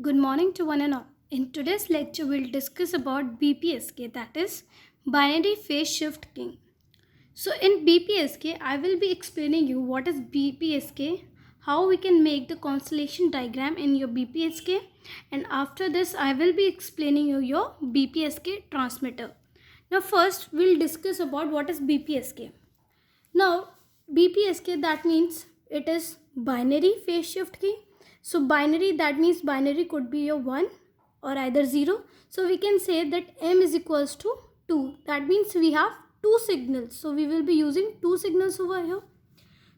Good morning to one and all. In today's lecture, we'll discuss about BPSK, that is binary phase shift keying. So in BPSK, I will be explaining you what is BPSK, how we can make the constellation diagram in your BPSK, and after this I will be explaining you your BPSK transmitter. Now first we'll discuss about what is BPSK. Now, BPSK, that means it is binary phase shift key. So binary, that means binary could be a 1 or either 0. So we can say that M is equals to 2. That means we have two signals. So we will be using two signals over here.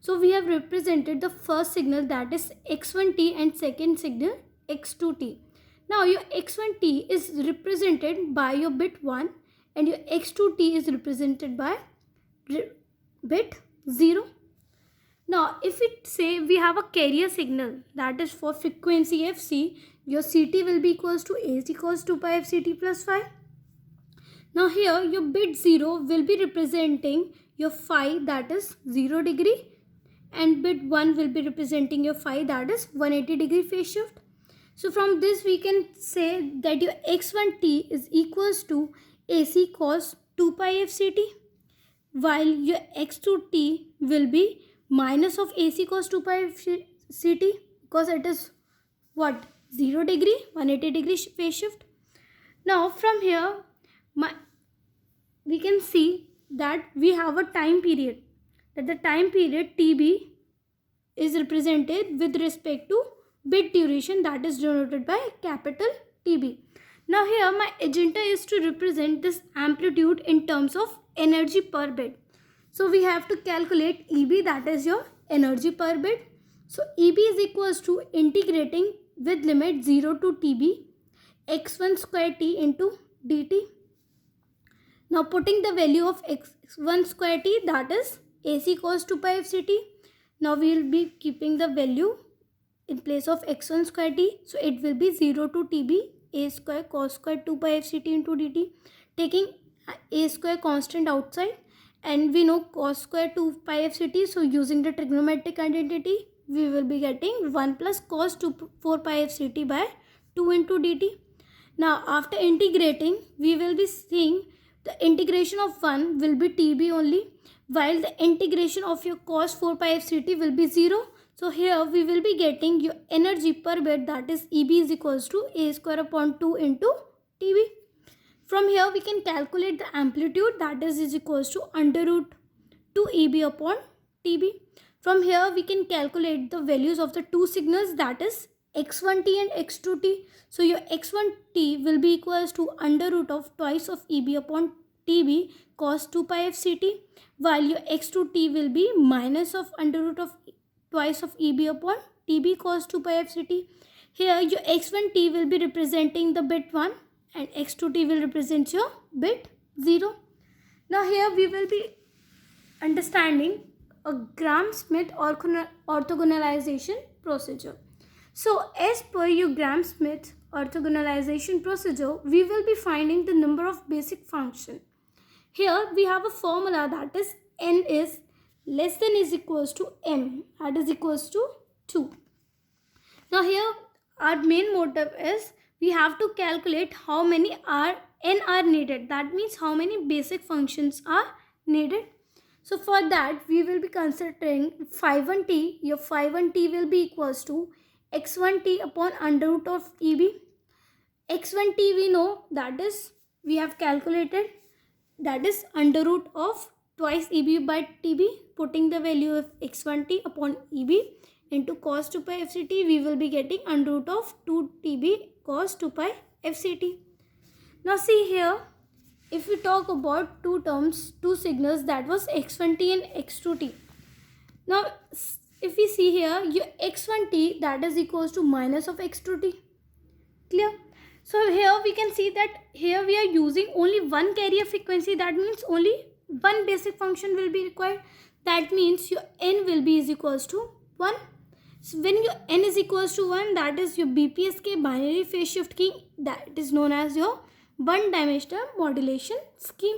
So we have represented the first signal, that is x1t, and second signal x2t. Now your x1t is represented by your bit 1 and your x2t is represented by bit 0. Now if we say we have a carrier signal, that is for frequency fc, your ct will be equals to ac cos 2 pi fct plus phi. Now here your bit 0 will be representing your phi, that is 0 degree, and bit 1 will be representing your phi, that is 180 degree phase shift. So from this we can say that your x1t is equals to ac cos 2 pi fct, while your x2t will be minus of AC cos 2 pi ct, because it is what, 0 degree 180 degree phase shift. Now from here we can see that we have a time period, that the time period TB is represented with respect to bit duration, that is denoted by capital TB. Now here my agenda is to represent this amplitude in terms of energy per bit. So we have to calculate EB, that is your energy per bit. So EB is equals to integrating with limit 0 to TB x1 square t into dt. Now putting the value of x1 square t, that is AC cos 2 pi fct. Now we will be keeping the value in place of x1 square t. So it will be 0 to TB a square cos square 2 pi fct into dt. Taking a square constant outside, and we know cos square 2 pi fct. So using the trigonometric identity, we will be getting 1 plus cos 4 pi fct by 2 into dt. Now after integrating, we will be seeing the integration of 1 will be TB only, while the integration of your cos 4 pi fct will be 0. So here we will be getting your energy per bit, that is EB is equals to a square upon 2 into TB. From here we can calculate the amplitude, that is equals to under root 2 EB upon TB. From here we can calculate the values of the two signals, that is x1t and x2t. So your x1t will be equals to under root of twice of EB upon TB cos 2 pi fct, while your x2t will be minus of under root of twice of EB upon TB cos 2 pi fct. Here your x1t will be representing the bit 1 and x2t will represent your bit 0. Now here we will be understanding a Gram-Schmidt orthogonalization procedure. So as per your Gram-Schmidt orthogonalization procedure, we will be finding the number of basic function. Here we have a formula, that is n is less than is equals to m, that is equals to 2. Now here our main motive is we have to calculate how many n are needed, that means how many basic functions are needed. So for that we will be considering phi1t. Your phi1t will be equals to x1t upon under root of EB. x1t we know, that is we have calculated, that is under root of twice EB by TB. Putting the value of x1t upon EB into cos 2 pi fct, we will be getting under root of 2 TB cos 2 pi fct. Now see here, if we talk about two terms, two signals, that was x1t and x2t. Now if we see here, your x1t, that is equals to minus of x2t. Clear? So here we can see that here we are using only one carrier frequency, that means only one basic function will be required. That means your n will be is equals to 1. So when your n is equals to 1, that is your BPSK binary phase shift keying, that is known as your one-dimensional modulation scheme.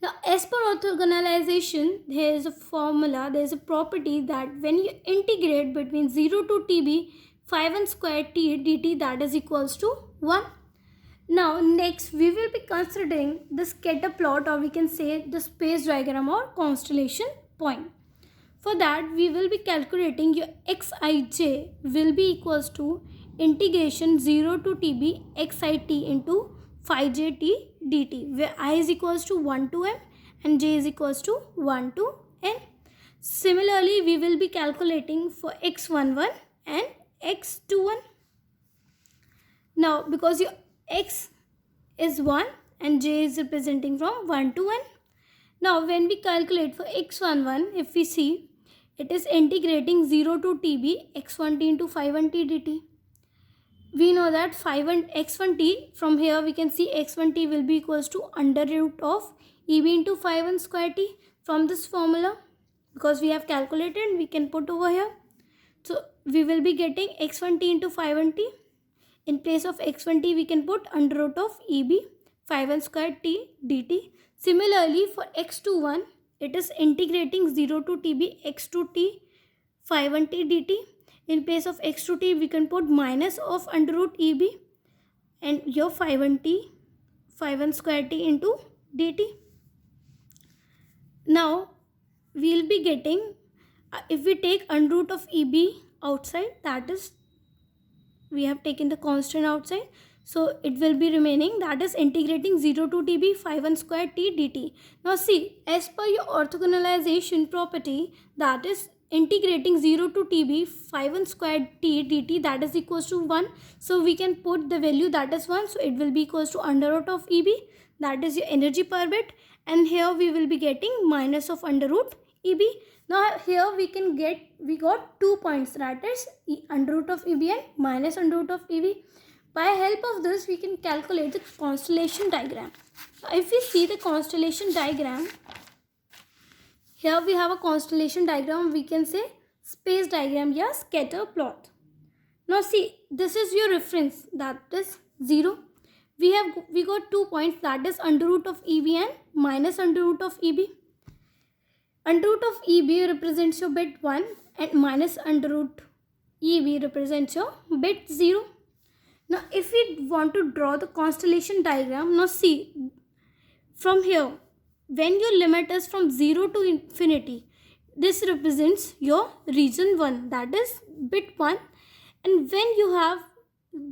Now as per orthogonalization, there is a formula, there is a property that when you integrate between 0 to TB phi1 square t dt, that is equals to 1. Now next we will be considering the scatter plot, or we can say the space diagram or constellation point. For that we will be calculating your xij will be equals to integration 0 to tb xit into phi j t dt, where I is equals to 1 to m and j is equals to 1 to n. Similarly, we will be calculating for x11 and x21. Now, because your x is 1 and j is representing from 1 to n. Now, when we calculate for x11, if we see, it is integrating 0 to tb x1t into phi1t dt. We know that x1t, from here we can see x1t will be equals to under root of eb into phi1 square t from this formula. Because we have calculated, we can put over here. So we will be getting x1t into phi1t. In place of x1t, we can put under root of eb phi1 square t dt. Similarly, for x21, it is integrating 0 to tb x2t phi1t dt. In place of x2t, we can put minus of under root eb and your phi1 square t into dt. Now we will be getting, if we take under root of eb outside, that is, we have taken the constant outside, so it will be remaining, that is integrating 0 to tb phi1 square t dt. Now see, as per your orthogonalization property, that is integrating 0 to tb phi1 square t dt, that is equals to 1. So we can put the value that is 1, so it will be equals to under root of eb, that is your energy per bit, and here we will be getting minus of under root eb. Now here we got 2 points, that is under root of eb and minus under root of eb. By help of this, we can calculate the constellation diagram. If we see the constellation diagram, here we have a constellation diagram, we can say space diagram, yeah, scatter plot. Now see, this is your reference, that is 0. We got 2 points, that is under root of eb and minus under root of eb. Under root of eb represents your bit 1 and minus under root eb represents your bit 0. Now if we want to draw the constellation diagram, now see, from here, when your limit is from 0 to infinity, this represents your region 1, that is bit 1, and when you have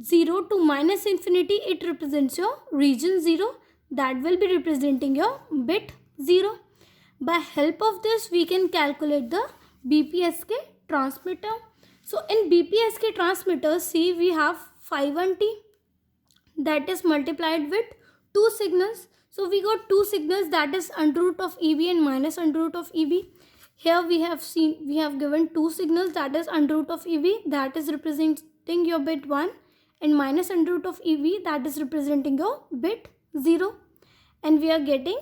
0 to minus infinity, it represents your region 0, that will be representing your bit 0. By help of this, we can calculate the BPSK transmitter. So in BPSK transmitter, see, we have phi1t, that is multiplied with 2 signals. So we got 2 signals, that is under root of eb and minus under root of eb. Here we have given 2 signals, that is under root of eb, that is representing your bit 1, and minus under root of eb, that is representing your bit 0. And we are getting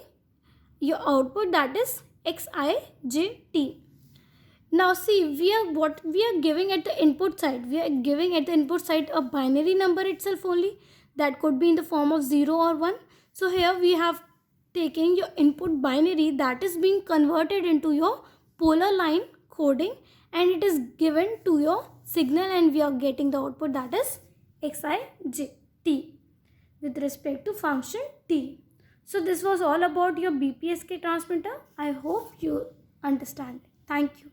your output, that is xijt. Now see, what we are giving at the input side, we are giving at the input side a binary number itself only, that could be in the form of 0 or 1. So here we have taken your input binary, that is being converted into your polar line coding, and it is given to your signal, and we are getting the output, that is xijt with respect to function t. So this was all about your BPSK transmitter. I hope you understand. Thank you.